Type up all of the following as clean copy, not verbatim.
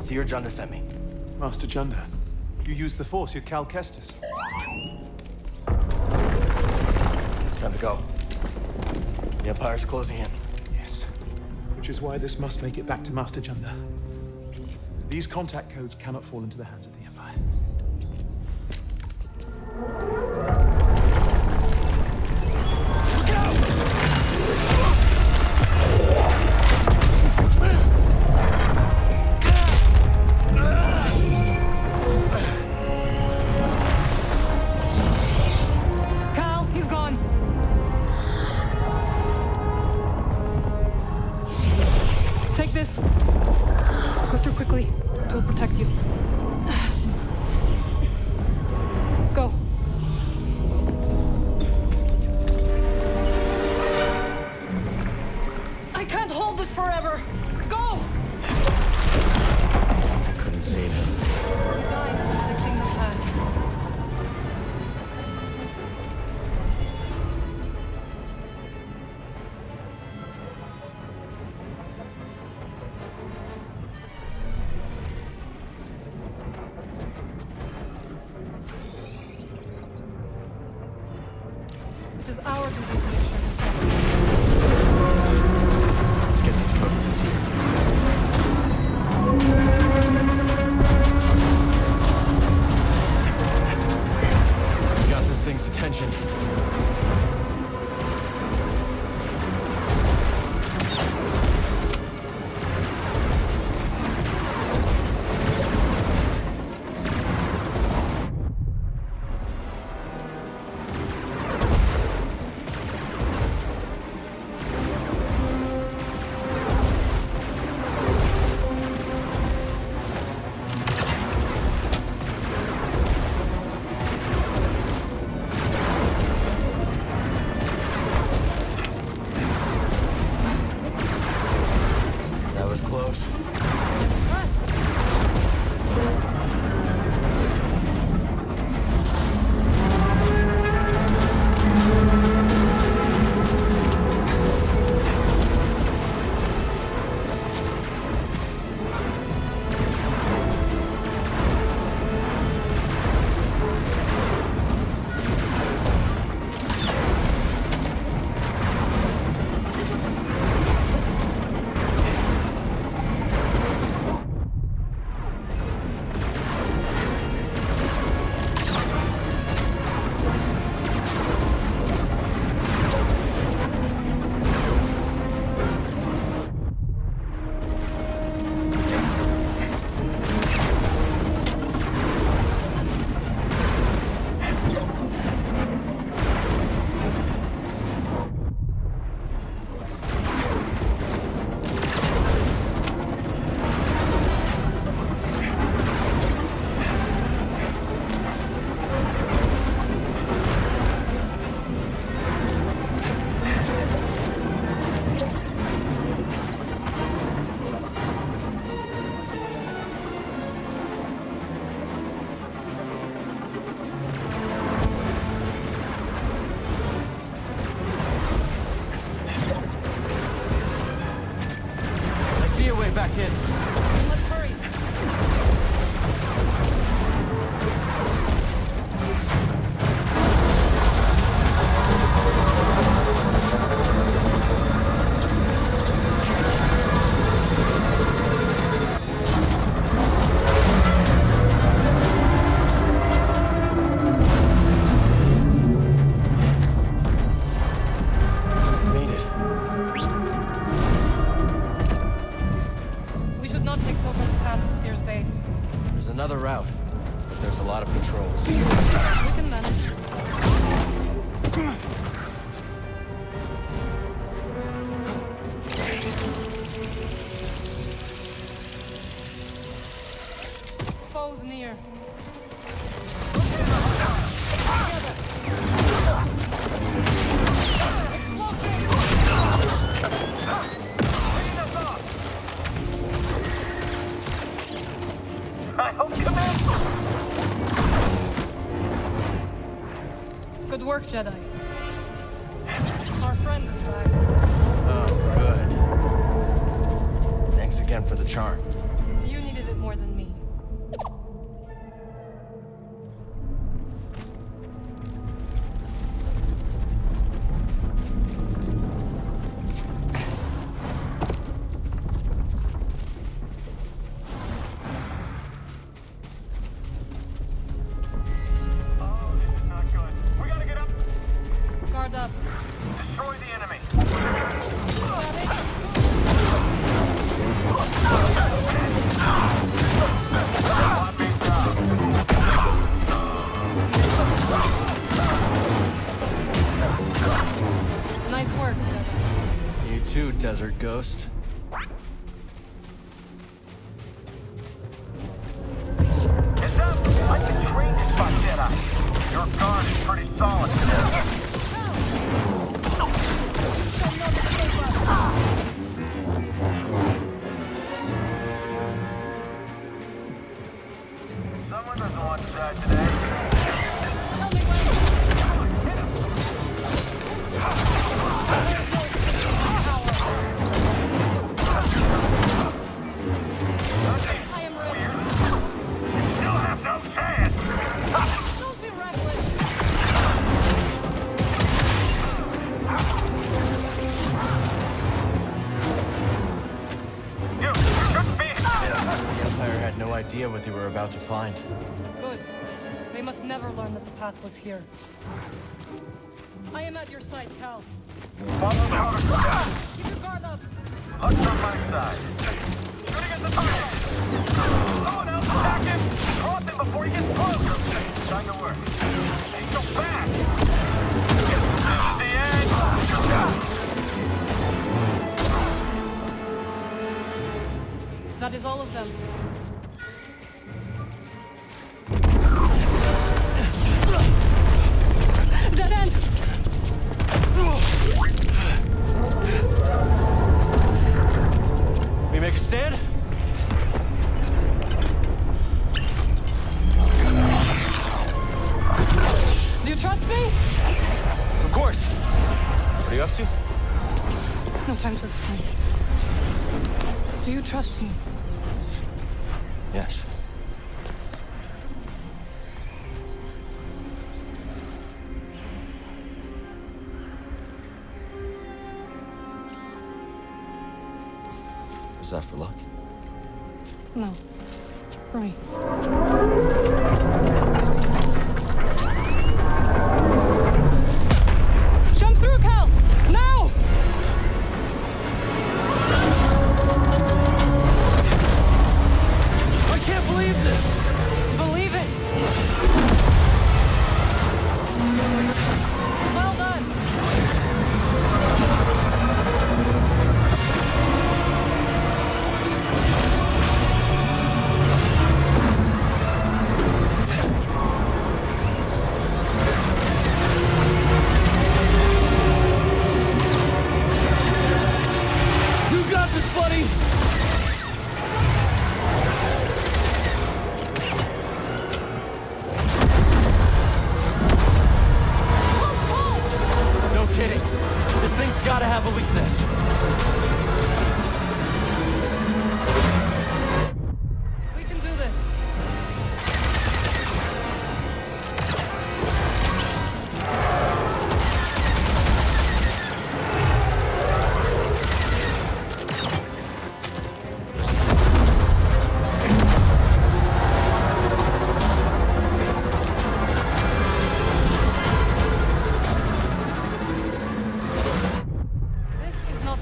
So you're Gen'Dai sent me. Master Gen'Dai, you use the Force, you're Cal Kestis. It's time to go. The Empire's closing in. Yes. Which is why this must make it back to Master Gen'Dai. These contact codes cannot fall into the hands of the Empire. It is our duty to make sure this happens. Let's get these codes this year. We got this thing's attention. Back in. Let's hurry. Another route, but there's a lot of patrols. We can manage. Foes near. Good work, Jedi. Our friend is back. Oh, good. Thanks again for the charm. You needed it more than too, Desert Ghost. Heads up! I've been trained by Jedi. Your guard is pretty solid. Someone doesn't want to die today. Tell me when. Hit him! I am ready. You still have no chance! Don't be reckless. You shouldn't be... The Empire had no idea what they were about to find. Good. They must never learn that the path was here. I am at your side, Cal. Follow the order. Keep your guard up. Hunt's on my side. Shooting at the target! Someone else attack him! Cross him before he gets close! Time to work. Ain't so fast! This is the end! That is all of them. Dead end! We make a stand? Do you trust me? Of course. What are you up to? No time to explain. Do you trust me? Yes. Was that for luck? No. For me. Jump through, Cal! Now! I can't believe this! Believe it! Well done! You got this, buddy! No kidding. This thing's gotta have a weakness. We can do this. This is not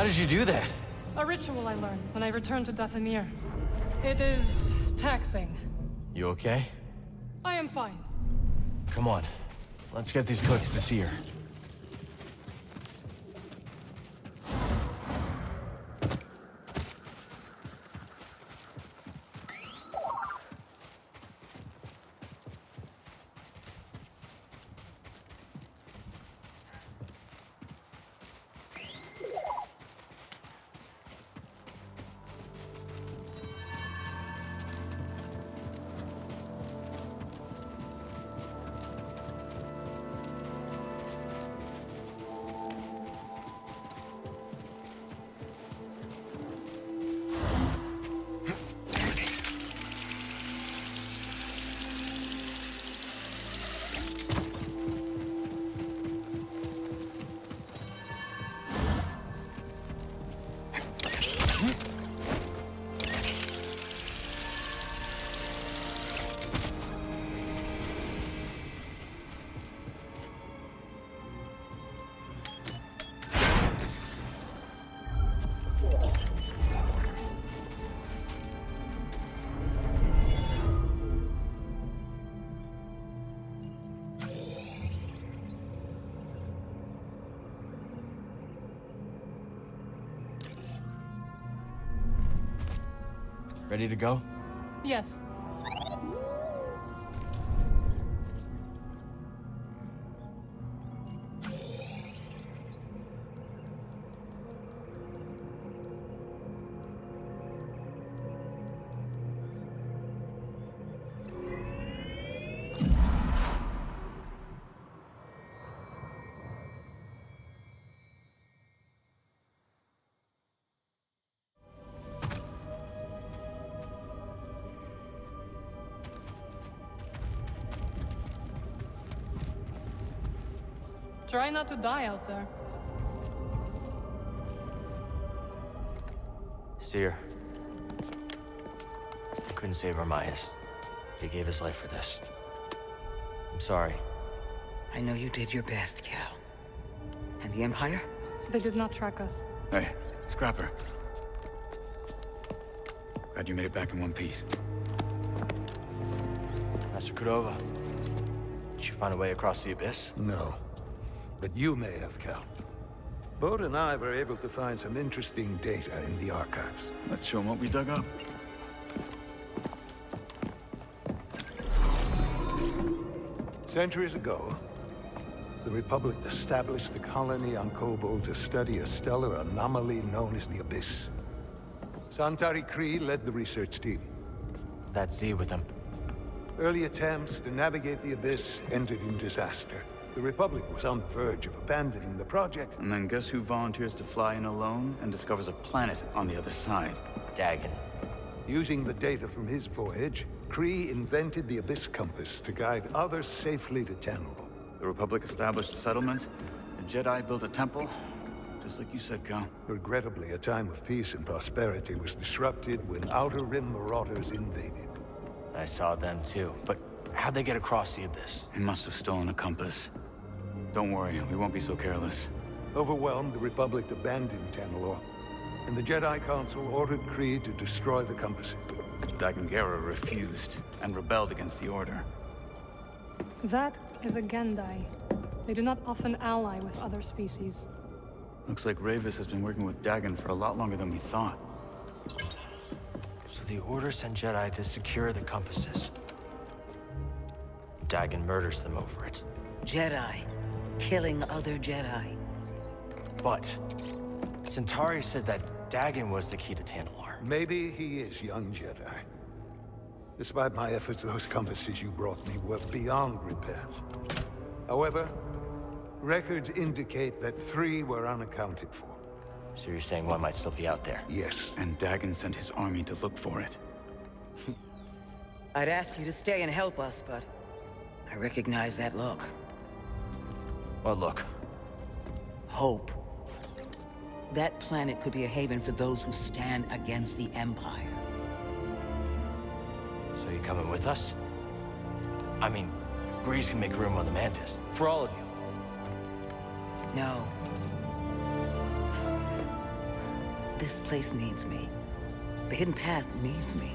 did you do that? A ritual I learned when I returned to Dathomir. It is taxing. You okay? I am fine. Come on. Let's get these cooks to see her. Ready to go? Yes. Try not to die out there. Seer. Couldn't save Armaias. He gave his life for this. I'm sorry. I know you did your best, Cal. And the Empire? They did not track us. Hey, Scrapper. Glad you made it back in one piece. Master Cordova. Did you find a way across the abyss? No. But you may have, Cal. Bode and I were able to find some interesting data in the archives. Let's show them what we dug up. Centuries ago, the Republic established a colony on Kobol to study a stellar anomaly known as the Abyss. Santari Khri led the research team. That Z with him. Early attempts to navigate the Abyss ended in disaster. The Republic was on the verge of abandoning the project. And then guess who volunteers to fly in alone and discovers a planet on the other side? Dagon. Using the data from his voyage, Khri invented the Abyss Compass to guide others safely to Tanalorr. The Republic established a settlement, the Jedi built a temple, just like you said, Cal. Regrettably, a time of peace and prosperity was disrupted when Outer Rim marauders invaded. I saw them too, but how'd they get across the abyss? He must have stolen a compass. Don't worry, we won't be so careless. Overwhelmed, the Republic abandoned Tanalorr, and the Jedi Council ordered Khri to destroy the compass. Dagon refused and rebelled against the Order. That is a Gen'Dai. They do not often ally with other species. Looks like Rayvis has been working with Dagon for a lot longer than we thought. So the Order sent Jedi to secure the compasses. Dagon murders them over it. Jedi. Killing other Jedi. But Centauri said that Dagon was the key to Tanalorr. Maybe he is, young Jedi. Despite my efforts, those compasses you brought me were beyond repair. However, records indicate that 3 were unaccounted for. So you're saying one might still be out there? Yes. And Dagon sent his army to look for it. I'd ask you to stay and help us, but I recognize that look. What look? Hope. That planet could be a haven for those who stand against the Empire. So you coming with us? I mean, Grease can make room on the Mantis. For all of you. No. This place needs me. The hidden path needs me.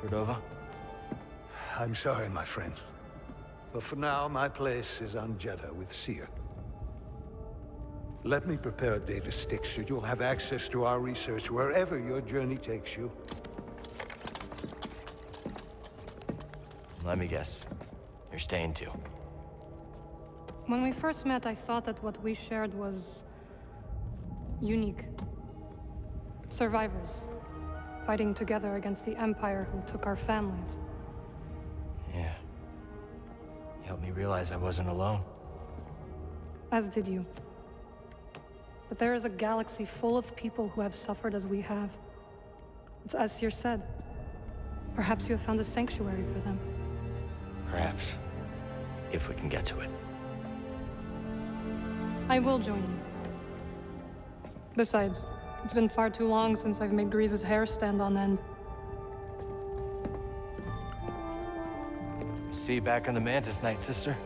Cordova? I'm sorry, my friend. But for now, my place is on Jeddah with Seer. Let me prepare a data stick so you'll have access to our research wherever your journey takes you. Let me guess. You're staying too. When we first met, I thought that what we shared was unique. Survivors, fighting together against the Empire who took our families. Yeah. You helped me realize I wasn't alone. As did you. But there is a galaxy full of people who have suffered as we have. It's as Seer said. Perhaps you have found a sanctuary for them. Perhaps. If we can get to it. I will join you. Besides, it's been far too long since I've made Grease's hair stand on end. See you back on the Mantis, Night Sister.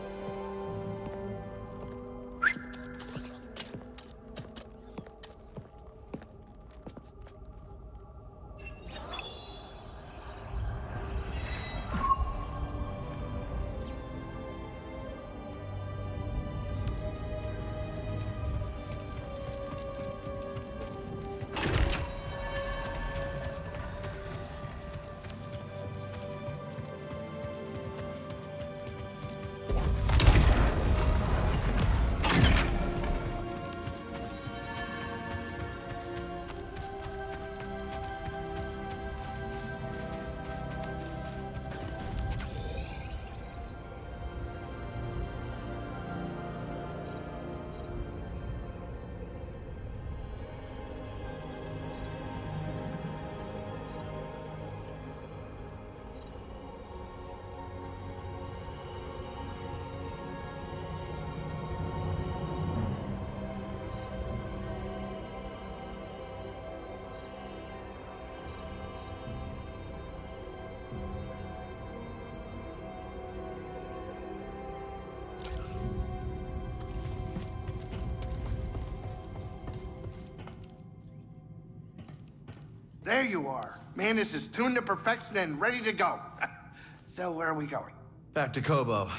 There you are. Mantis is tuned to perfection and ready to go. So where are we going? Back to Kobo.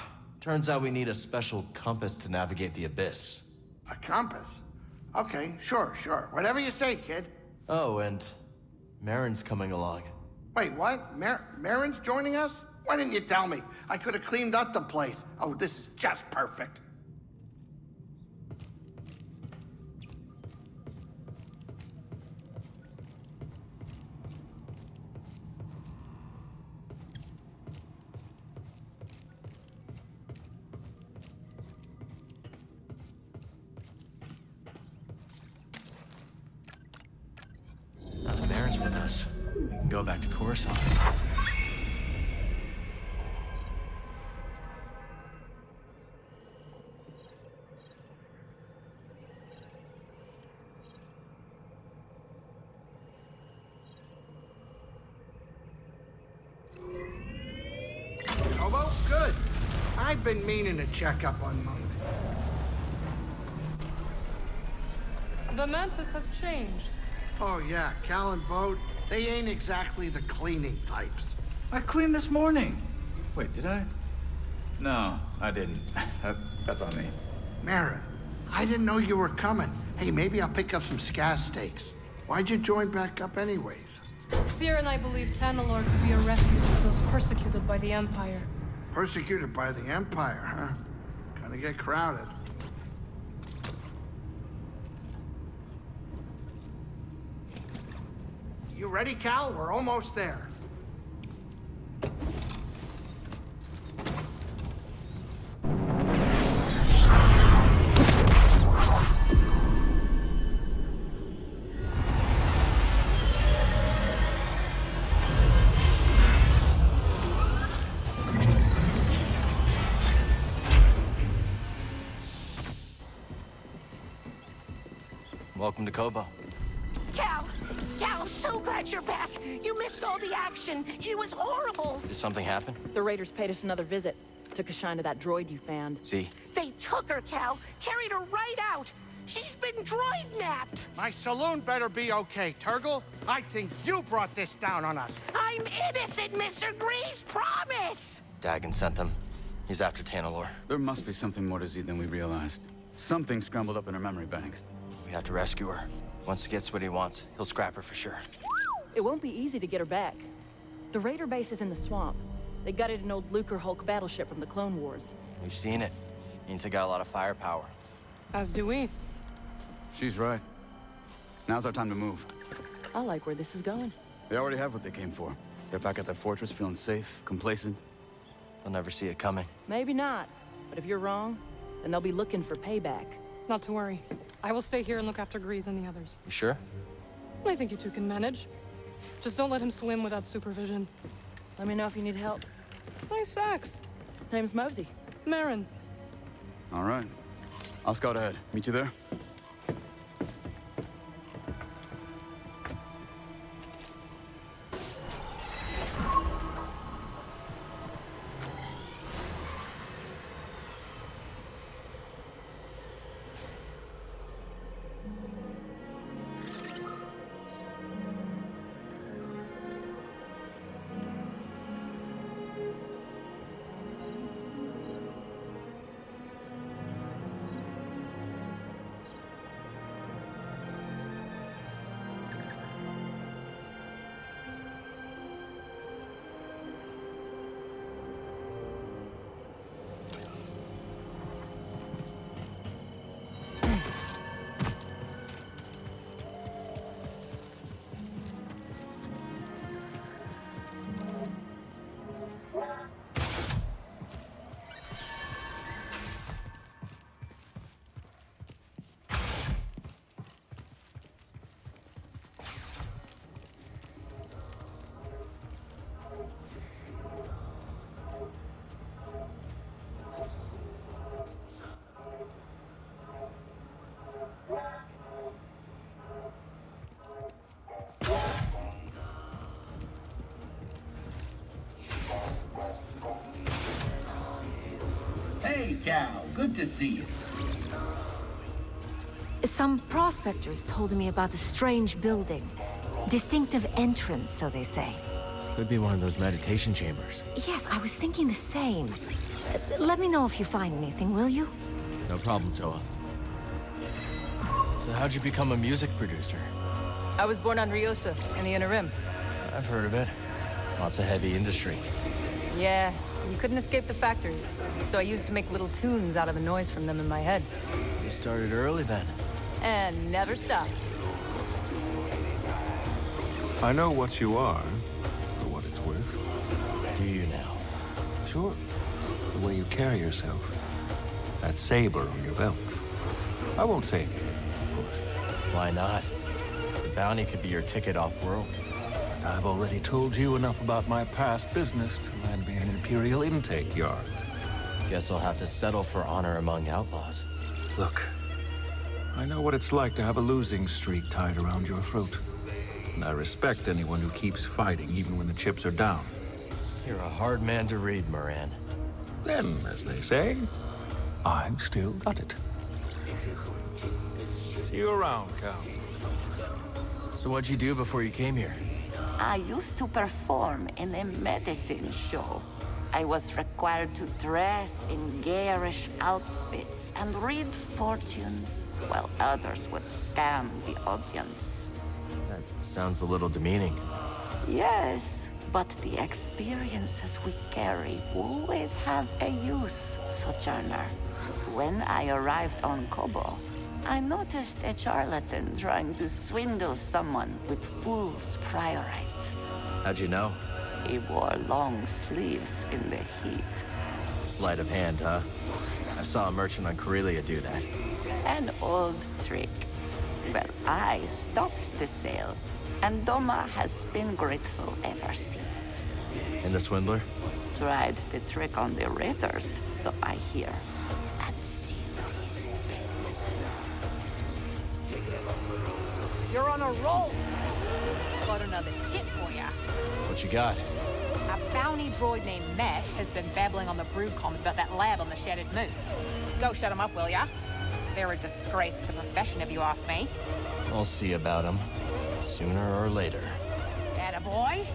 Turns out we need a special compass to navigate the Abyss. A compass? Okay, sure. Whatever you say, kid. Oh, and Marin's coming along. Wait, what? Marin's joining us? Why didn't you tell me? I could have cleaned up the place. Oh, this is just perfect. Now that Marin's with us, we can go back to Coruscant. Kobo, good. I've been meaning to check up on Monk. The Mantis has changed. Oh yeah, Cal and Boat, they ain't exactly the cleaning types. I cleaned this morning. Wait, did I? No, I didn't. That's on me. Marin, I didn't know you were coming. Hey, maybe I'll pick up some scaz steaks. Why'd you join back up anyways? Seer and I believe Tanalorr could be a refuge for those persecuted by the Empire. Persecuted by the Empire, huh? Gonna get crowded. You ready, Cal? We're almost there. Welcome to Kobo. Cal, so glad you're back. You missed all the action. It was horrible. Did something happen? The Raiders paid us another visit. Took a shine to that droid you found. See? They took her, Cal. Carried her right out. She's been droid-napped. My saloon better be okay, Turgle. I think you brought this down on us. I'm innocent, Mr. Grease, promise! Dagon sent them. He's after Tanalorr. There must be something more to Z than we realized. Something scrambled up in her memory banks. We have to rescue her. Once he gets what he wants, he'll scrap her for sure. It won't be easy to get her back. The Raider base is in the swamp. They gutted an old Lucre Hulk battleship from the Clone Wars. We've seen it. Means they got a lot of firepower. As do we. She's right. Now's our time to move. I like where this is going. They already have what they came for. They're back at their fortress, feeling safe, complacent. They'll never see it coming. Maybe not. But if you're wrong, then they'll be looking for payback. Not to worry. I will stay here and look after Grease and the others. You sure? I think you two can manage. Just don't let him swim without supervision. Let me know if you need help. Nice axe. Name's Mosey. Marin. All right. I'll scout ahead. Meet you there? Hey, Cal. Good to see you. Some prospectors told me about a strange building. Distinctive entrance, so they say. Could be one of those meditation chambers. Yes, I was thinking the same. Let me know if you find anything, will you? No problem, Toa. So how'd you become a music producer? I was born on Riosa, in the Inner Rim. I've heard of it. Lots of heavy industry. Yeah, you couldn't escape the factories. So I used to make little tunes out of the noise from them in my head. You started early then. And never stopped. I know what you are, for what it's worth. Do you now? Sure. The way you carry yourself. That saber on your belt. I won't say anything, of course. Why not? The bounty could be your ticket off-world. And I've already told you enough about my past business to land me an Imperial intake yard. Guess I'll have to settle for honor among outlaws. Look, I know what it's like to have a losing streak tied around your throat. And I respect anyone who keeps fighting even when the chips are down. You're a hard man to read, Moran. Then, as they say, I've still got it. See you around, Cal. So what'd you do before you came here? I used to perform in a medicine show. I was required to dress in garish outfits and read fortunes, while others would scam the audience. That sounds a little demeaning. Yes, but the experiences we carry always have a use, Sojourner. When I arrived on Kobo, I noticed a charlatan trying to swindle someone with fool's priorite. How'd you know? He wore long sleeves in the heat. Sleight of hand, huh? I saw a merchant on Corellia do that. An old trick. Well, I stopped the sale, and Doma has been grateful ever since. And the swindler? Tried the trick on the Raiders, so I hear, and sealed his fate. You're on a roll. Got another tip for ya. What you got? A bounty droid named Mesh has been babbling on the brood comms about that lab on the Shattered Moon. Go shut him up, will ya? They're a disgrace to the profession, if you ask me. I'll see about him. Sooner or later. Attaboy.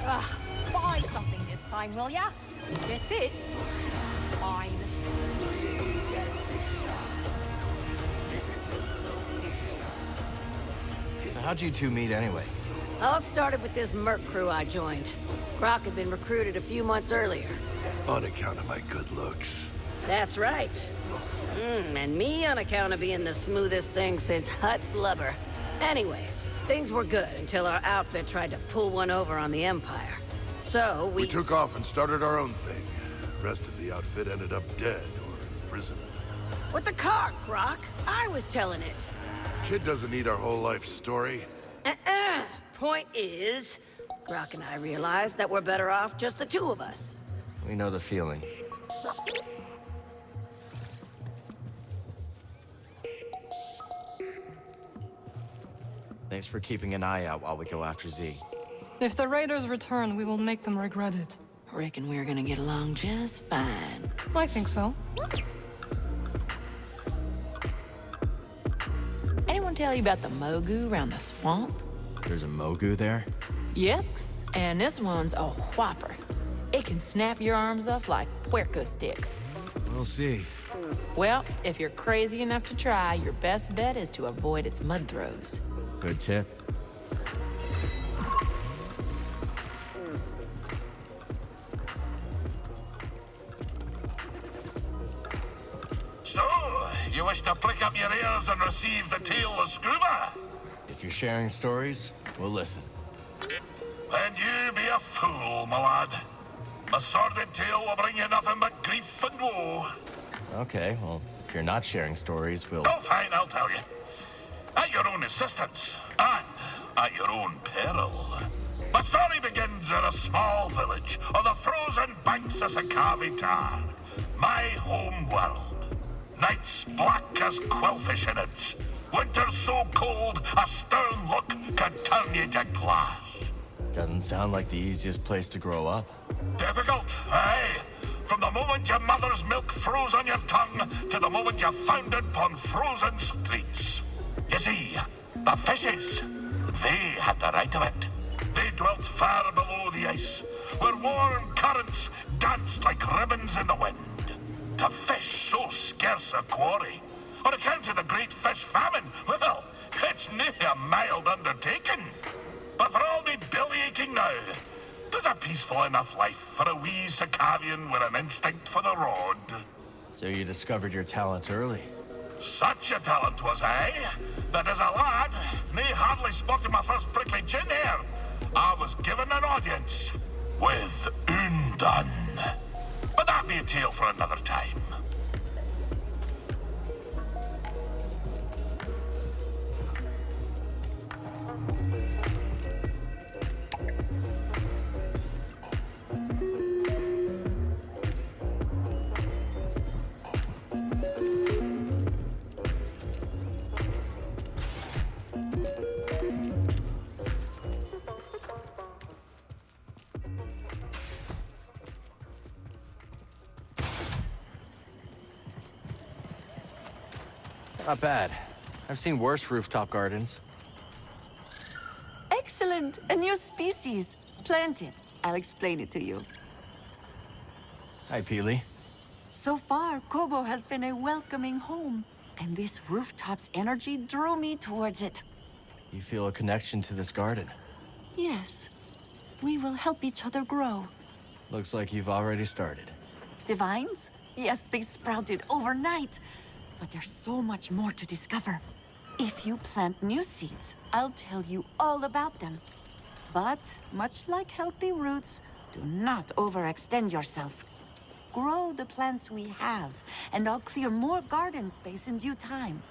Ugh, buy something this time, will ya? That's it. Fine. So how'd you two meet anyway? All started with this merc crew I joined. Croc had been recruited a few months earlier. On account of my good looks. That's right. And me on account of being the smoothest thing since hot blubber. Anyways, things were good until our outfit tried to pull one over on the Empire. So we took off and started our own thing. The rest of the outfit ended up dead or in prison. With the car, Croc. I was telling it. Kid doesn't need our whole life story. Point is, Croc and I realized that we're better off just the two of us. We know the feeling. Thanks for keeping an eye out while we go after Z. If the raiders return, we will make them regret it. Reckon we're gonna get along just fine. I think so. Anyone tell you about the Mogu around the swamp? There's a Mogu there? Yep. And this one's a whopper. It can snap your arms off like puerco sticks. We'll see. Well, if you're crazy enough to try, your best bet is to avoid its mud throws. Good tip. So, you wish to prick up your ears and receive the tale of Scuba? If you're sharing stories, we'll listen. Then you be a fool, my lad. My sordid tale will bring you nothing but grief and woe. Okay, well, if you're not sharing stories, we'll... Oh, fine, I'll tell you. At your own insistence, and at your own peril. My story begins in a small village on the frozen banks of Sakavi Tar, my home world. Nights black as quillfish in it. Winters so cold, a stern look can turn you to glass. Doesn't sound like the easiest place to grow up. Difficult, aye. From the moment your mother's milk froze on your tongue to the moment you foundered upon frozen streets. You see, the fishes, they had the right of it. They dwelt far below the ice, where warm currents danced like ribbons in the wind. To fish so scarce a quarry, on account of the great fish famine, well, it's nae a mild undertaking. But for all me belly-aching now, there's a peaceful enough life for a wee Sakavian with an instinct for the rod. So you discovered your talent early. Such a talent was I, that as a lad, nae hardly sporting my first prickly chin hair, I was given an audience with Undone. But that be a tale for another time. Not bad. I've seen worse rooftop gardens. Excellent! A new species. Planted. I'll explain it to you. Hi, Peely. So far, Kobo has been a welcoming home. And this rooftop's energy drew me towards it. You feel a connection to this garden? Yes. We will help each other grow. Looks like you've already started. The vines? Yes, they sprouted overnight. But there's so much more to discover. If you plant new seeds, I'll tell you all about them. But, much like healthy roots, do not overextend yourself. Grow the plants we have, and I'll clear more garden space in due time.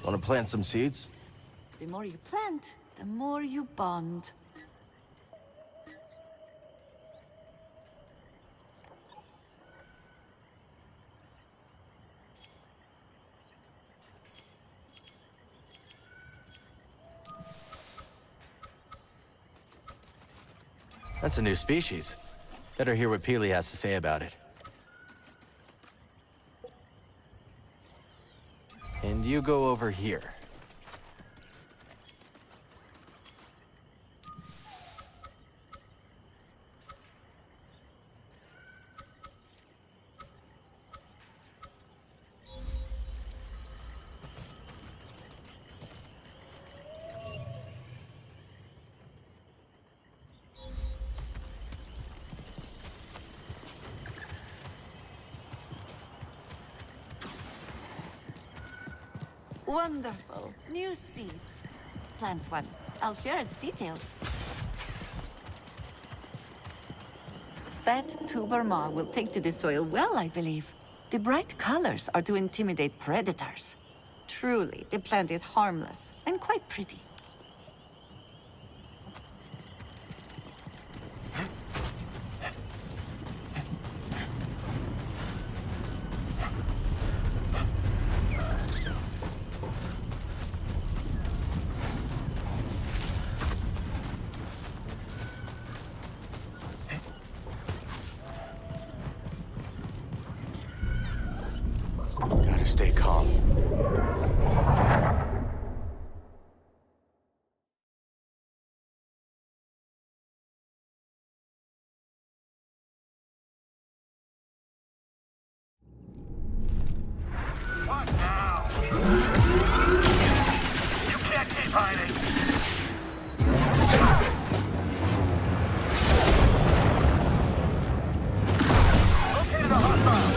Want to plant some seeds? The more you plant, the more you bond. That's a new species. Better hear what Peely has to say about it. And you go over here. Wonderful. New seeds. Plant one. I'll share its details. That tuber maw will take to the soil well, I believe. The bright colors are to intimidate predators. Truly, the plant is harmless and quite pretty. Gotta stay calm. What now? You can't keep hiding. Located a hostile.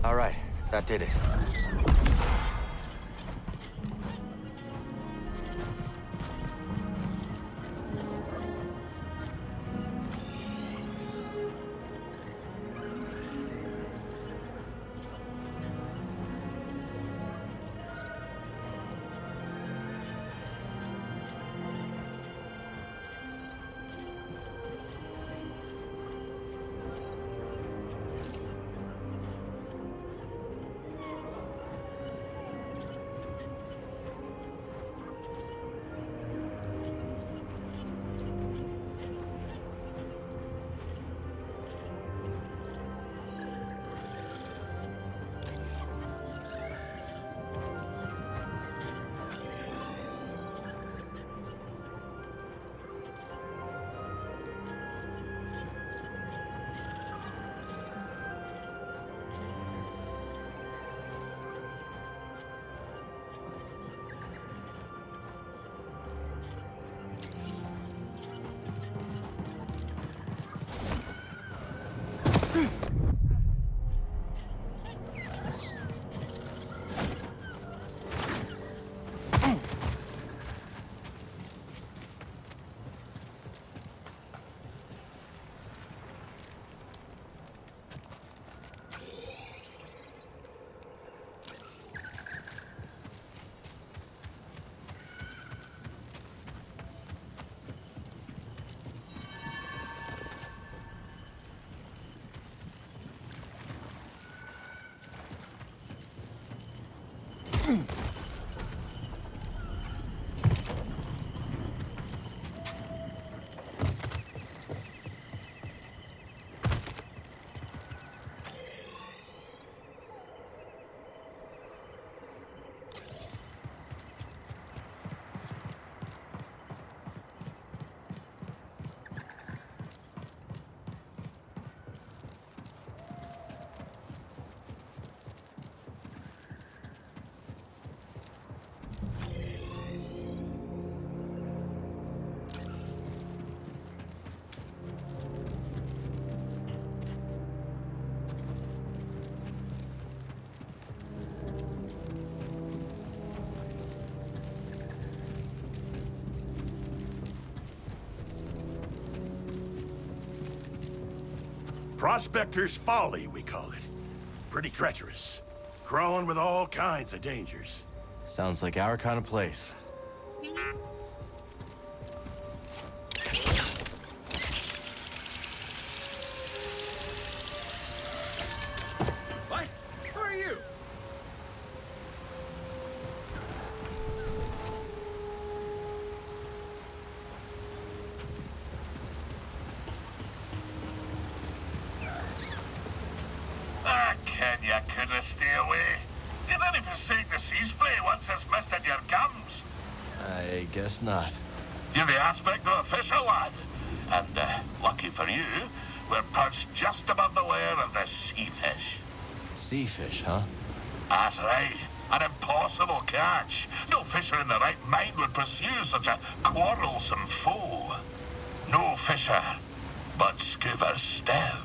All right, that did it. Prospector's Folly, we call it. Pretty treacherous. Crawling with all kinds of dangers. Sounds like our kind of place. What? Who are you? Ken, you couldn't stay away. You didn't forsake the sea spray once it's misted your gums. I guess not. You're the aspect of a fisher, lad. And, lucky for you, we're perched just above the lair of the sea fish. Sea fish, huh? That's right. An impossible catch. No fisher in the right mind would pursue such a quarrelsome foe. No fisher, but Scuba Stev.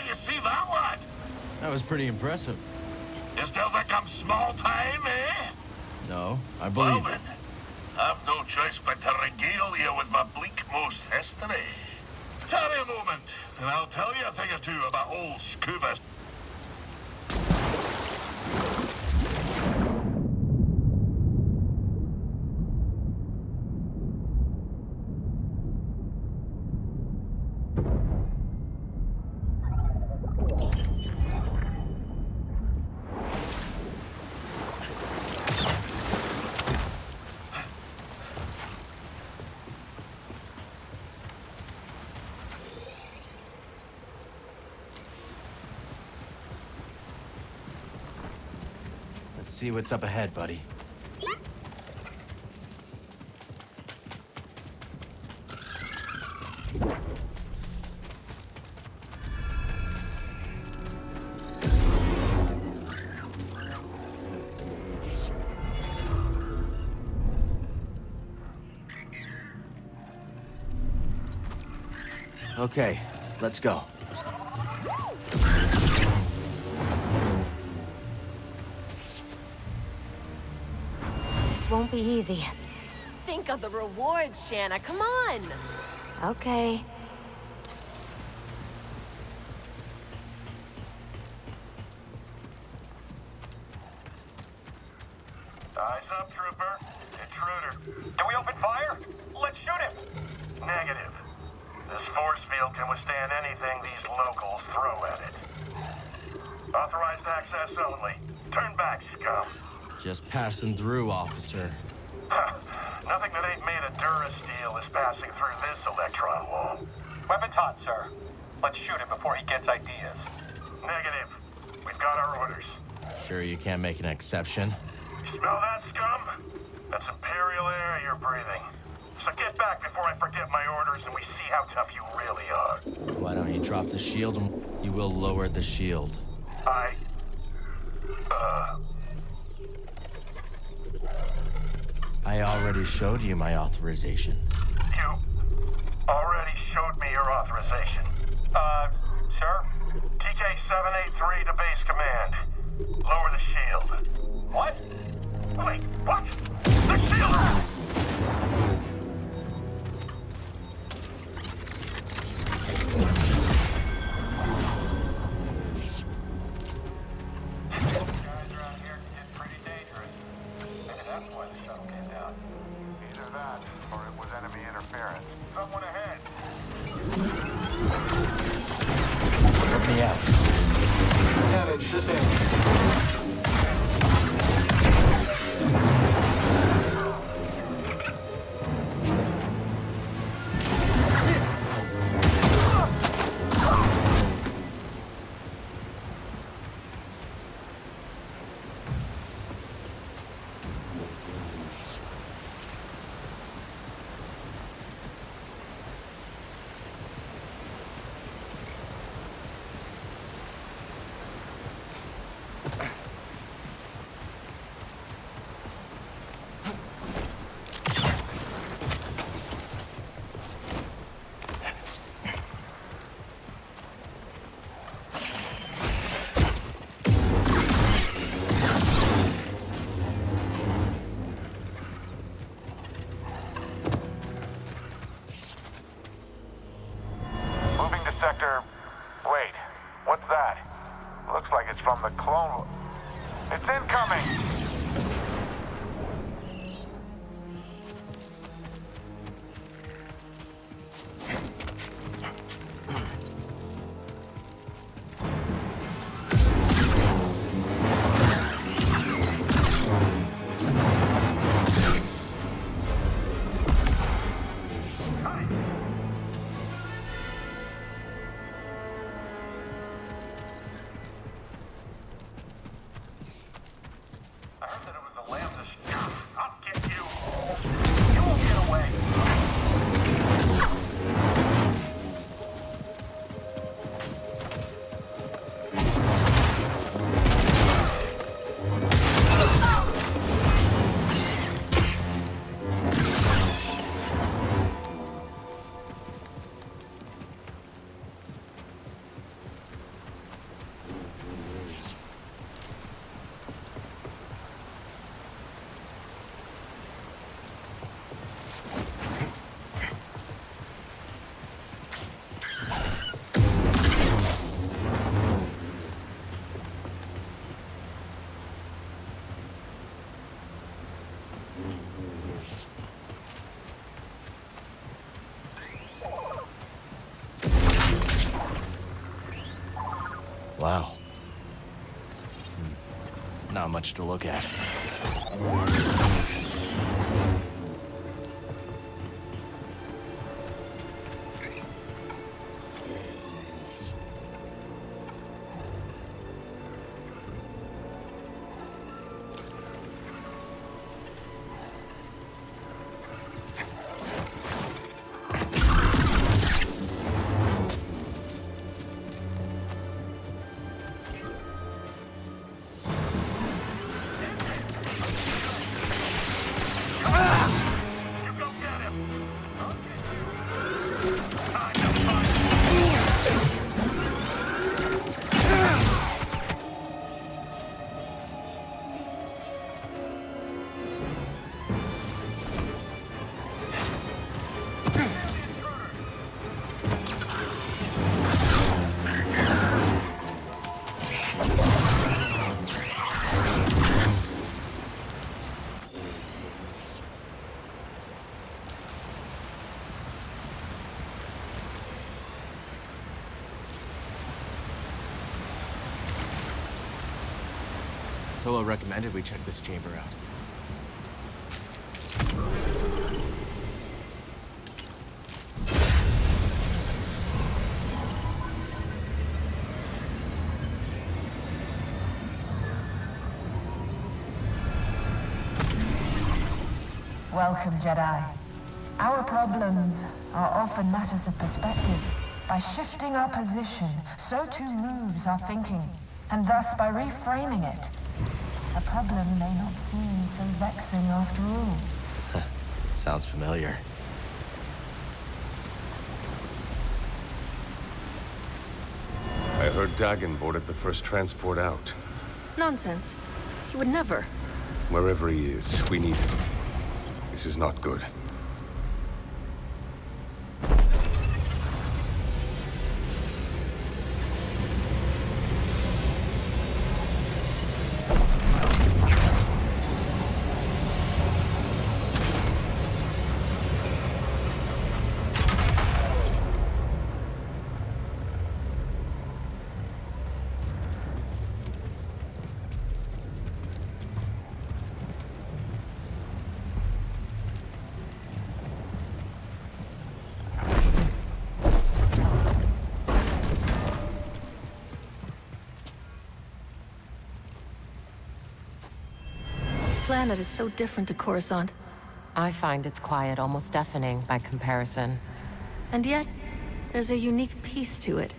You see that one? That was pretty impressive. You still think I'm small time, eh? No, I believe Well, it. then, I've no choice but to regale you with my bleak-most history. Tarry a moment, and I'll tell you a thing or two about old Scuba. Let's see what's up ahead, buddy. Okay, let's go. This won't be easy. Think of the rewards, Shanna. Come on. Okay. Eyes up, trooper. Intruder. Can we open fire? Let's shoot him. Negative. This force field can withstand anything these locals throw at it. Authorized access only. Turn back, scum. Just passing through, officer. Nothing that ain't made of Durasteel is passing through this electron wall. Weapons hot, sir. Let's shoot him before he gets ideas. Negative. We've got our orders. Sure you can't make an exception? Smell that, scum? That's Imperial air you're breathing. So get back before I forget my orders and we see how tough you really are. Why don't you drop the shield and you will lower the shield? I already showed you my authorization. You already showed me your authorization. Sir? TK-783 to base command. Lower the shield. What? Wait, what? The shield! Someone ahead. Let me out. Damage sustained. Moving to sector... Wait, what's that? Looks like it's from the clone... It's incoming! Wow. Not much to look at. Tolo recommended we check this chamber out. Welcome, Jedi. Our problems are often matters of perspective. By shifting our position, so too moves our thinking. And thus, by reframing it, a problem may not seem so vexing after all. Sounds familiar. I heard Dagon boarded the first transport out. Nonsense. He would never. Wherever he is, we need him. This is not good. This planet is so different to Coruscant. I find its quiet almost deafening by comparison. And yet, there's a unique peace to it.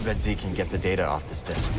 bet Z can get the data off this disk.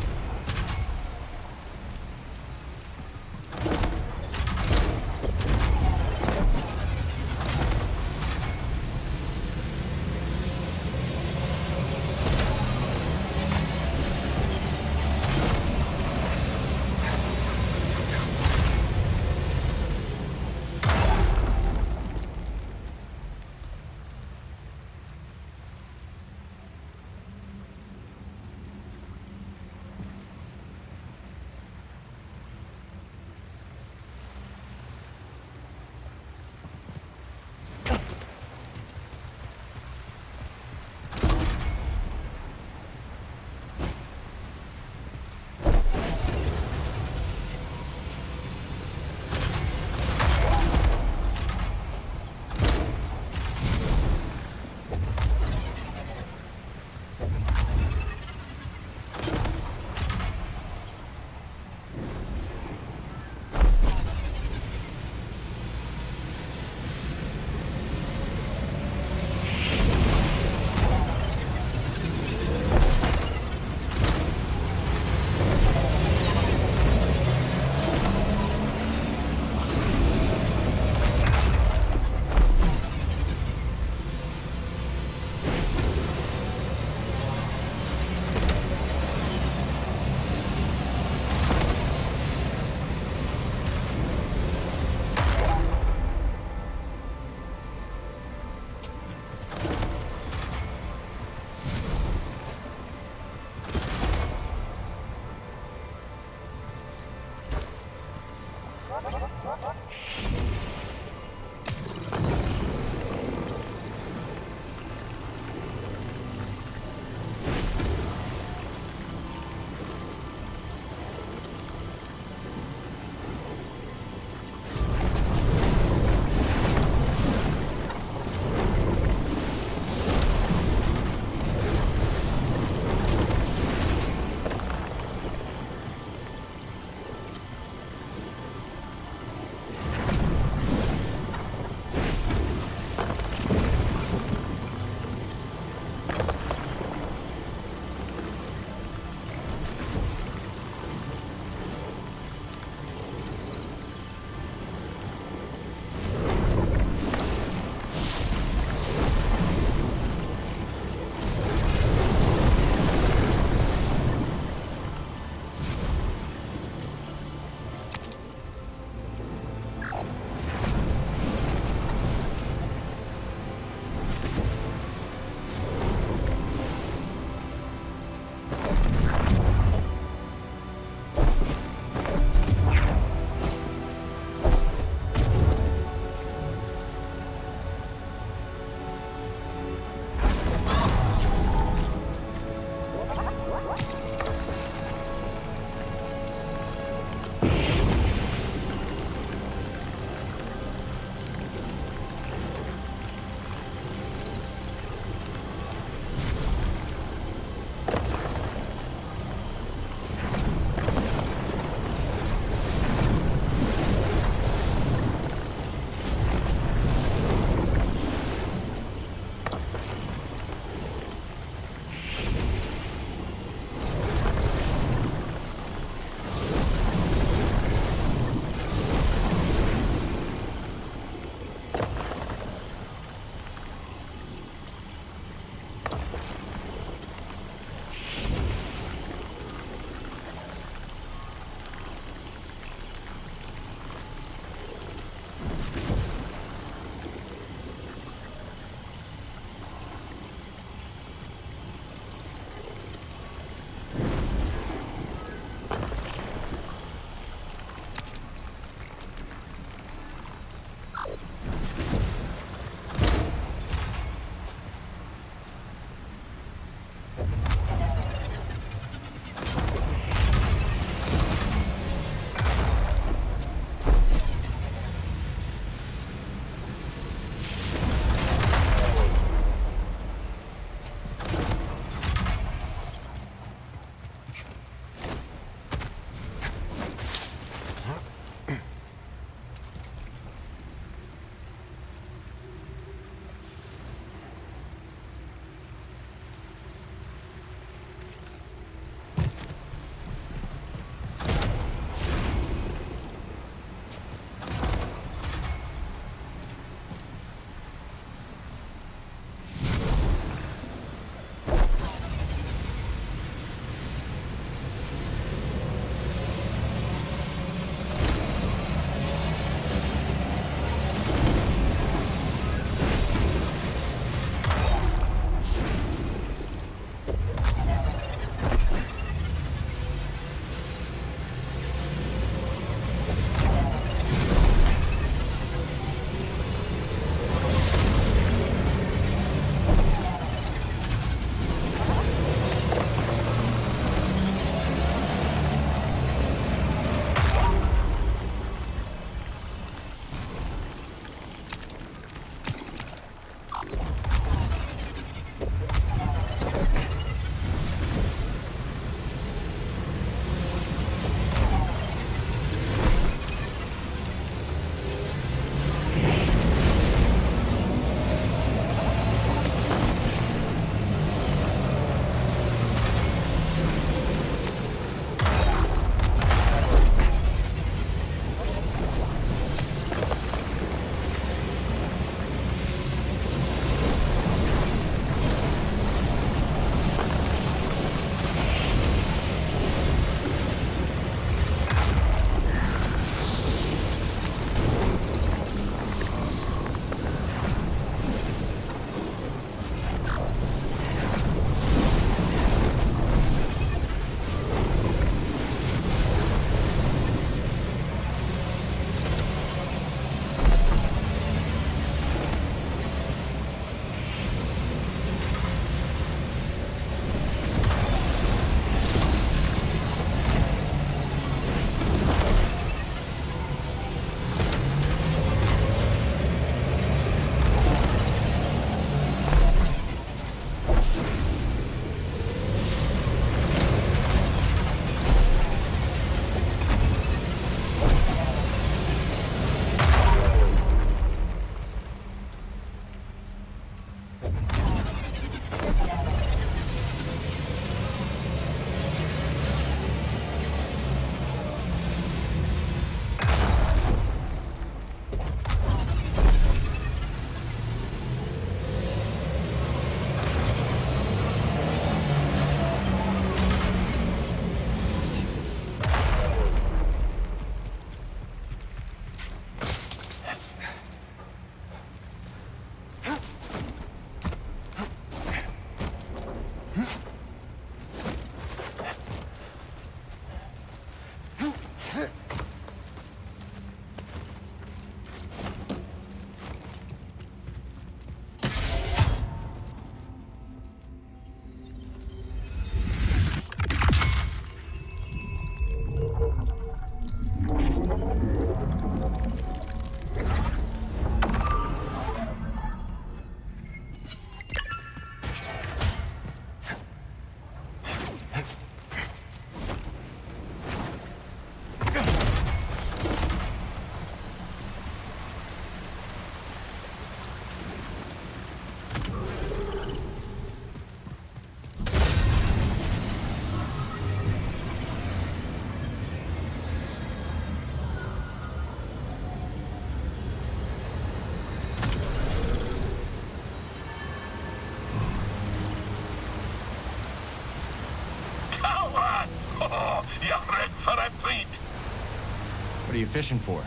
are you fishing for?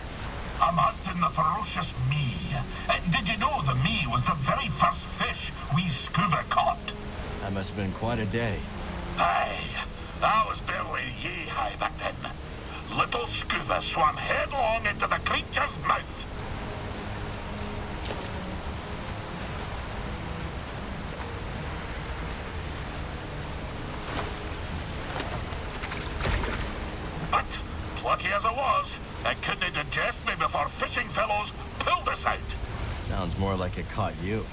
I'm hunting the ferocious me. Did you know the me was the very first fish we scuba caught? That must have been quite a day. Aye, I was barely yay-high back then. Little scuba swam headlong into the creature's mouth. But, plucky as I was, I couldn't digest me before fishing fellows pulled us out. Sounds more like it caught you.